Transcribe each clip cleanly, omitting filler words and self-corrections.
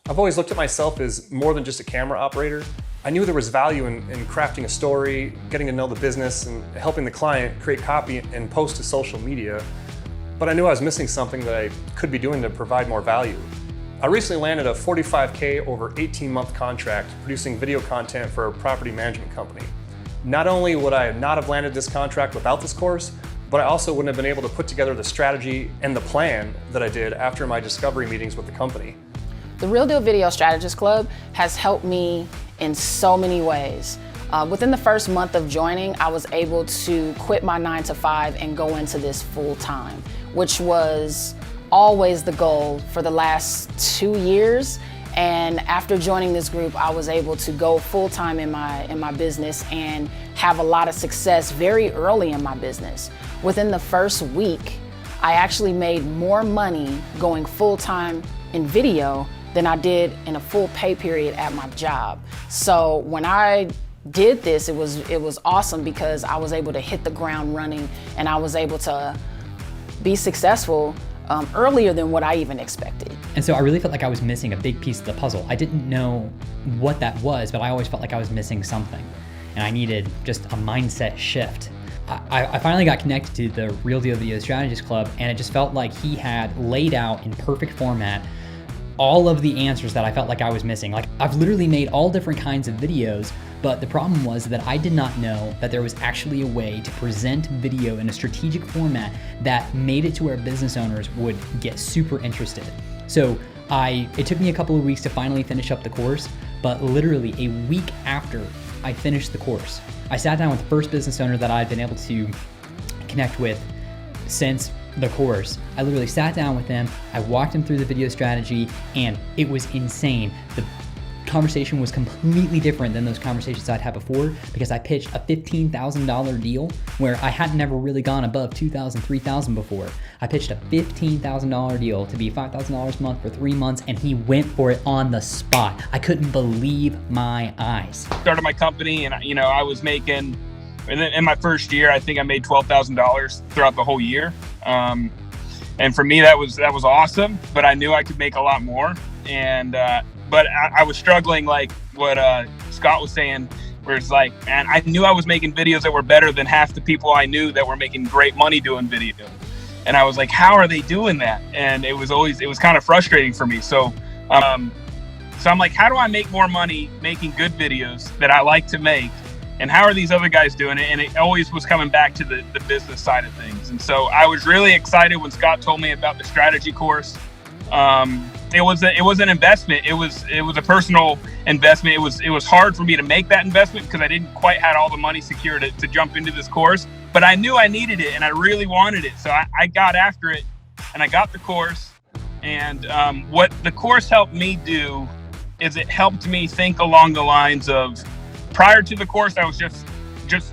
I've always looked at myself as more than just a camera operator. I knew there was value in crafting a story, getting to know the business, and helping the client create copy and post to social media. But I knew I was missing something that I could be doing to provide more value. I recently landed a $45K over 18-month contract producing video content for a property management company. Not only would I not have landed this contract without this course, but I also wouldn't have been able to put together the strategy and the plan that I did after my discovery meetings with the company. The Real Deal Video Strategist Club has helped me in so many ways. Within the first month of joining, I was able to quit my 9-to-5 and go into this full time, which was always the goal for the last 2 years. And after joining this group, I was able to go full time in my business and have a lot of success very early in my business. Within the first week, I actually made more money going full time in video than I did in a full pay period at my job. So when I did this, it was awesome because I was able to hit the ground running and I was able to be successful earlier than what I even expected. And so I really felt like I was missing a big piece of the puzzle. I didn't know what that was, but I always felt like I was missing something. And I needed just a mindset shift. I finally got connected to the Real Deal Video Strategist Club, and it just felt like he had laid out in perfect format all of the answers that I felt like I was missing. Like, I've literally made all different kinds of videos, but the problem was that I did not know that there was actually a way to present video in a strategic format that made it to where business owners would get super interested. So it took me a couple of weeks to finally finish up the course, but literally a week after I finished the course, I sat down with the first business owner that I'd been able to connect with since the course. I literally sat down with him, I walked him through the video strategy, and it was insane. The conversation was completely different than those conversations I'd had before because I pitched a $15,000 deal where I hadn't ever really gone above $2,000, $3,000 before. I pitched a $15,000 deal to be $5,000 a month for 3 months, and he went for it on the spot. I couldn't believe my eyes. Started my company, and I was making, in my first year, I think I made $12,000 throughout the whole year. And for me, that was awesome, but I knew I could make a lot more. And, but I was struggling, like what Scott was saying, where it's like, man, I knew I was making videos that were better than half the people I knew that were making great money doing video. And I was like, how are they doing that? And it was kind of frustrating for me. So I'm like, how do I make more money making good videos that I like to make? And how are these other guys doing it? And it always was coming back to the business side of things. And so I was really excited when Scott told me about the strategy course. It was an investment. It was a personal investment. It was hard for me to make that investment because I didn't quite have all the money secured to jump into this course. But I knew I needed it and I really wanted it. So I got after it and I got the course. And what the course helped me do is it helped me think along the lines of, prior to the course, I was just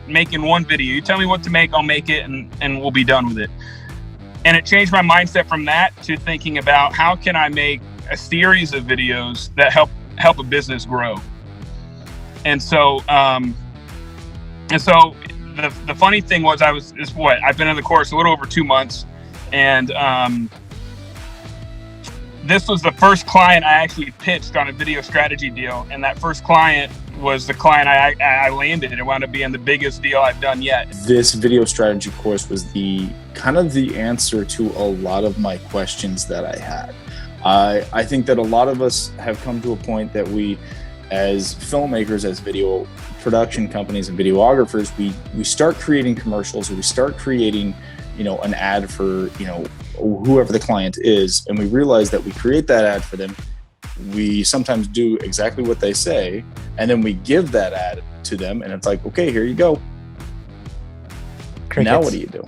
making one video. You tell me what to make, I'll make it, and we'll be done with it. And it changed my mindset from that to thinking about how can I make a series of videos that help a business grow. And so the funny thing was I've been in the course a little over 2 months, and this was the first client I actually pitched on a video strategy deal, and that first client was the client I landed. It wound up being the biggest deal I've done yet. This video strategy course was the answer to a lot of my questions that I had. I think that a lot of us have come to a point that we, as filmmakers, as video production companies and videographers, we start creating commercials, or we start creating, an ad for, whoever the client is, and we realize that we create that ad for them. We sometimes do exactly what they say, and then we give that ad to them, and it's like, okay, here you go. Crickets. Now what do you do?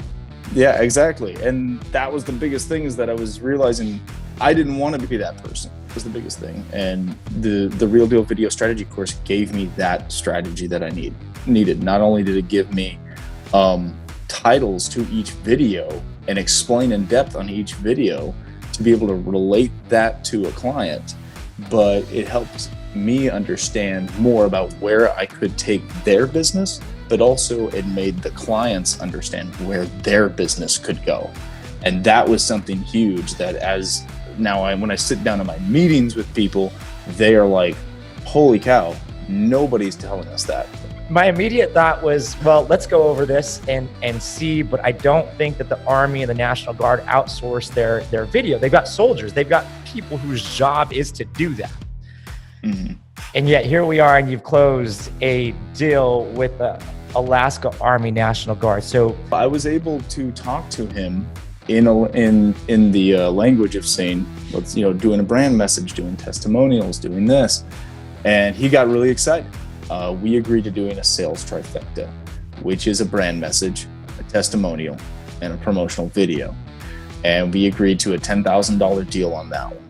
Yeah, exactly. And that was the biggest thing, is that I was realizing I didn't want to be that person. It was the biggest thing. And the Real Deal Video Strategy course gave me that strategy that I needed. Not only did it give me titles to each video and explain in depth on each video to be able to relate that to a client, but it helped me understand more about where I could take their business, but also it made the clients understand where their business could go. And that was something huge that when I sit down in my meetings with people, they are like, holy cow, nobody's telling us that. My immediate thought was, well, let's go over this and see, but I don't think that the Army and the National Guard outsource their video. They've got soldiers, they've got people whose job is to do that. Mm-hmm. And yet here we are, and you've closed a deal with the Alaska Army National Guard. So I was able to talk to him in the language of saying, let's, doing a brand message, doing testimonials, doing this. And he got really excited. We agreed to doing a sales trifecta, which is a brand message, a testimonial, and a promotional video. And we agreed to a $10,000 deal on that one.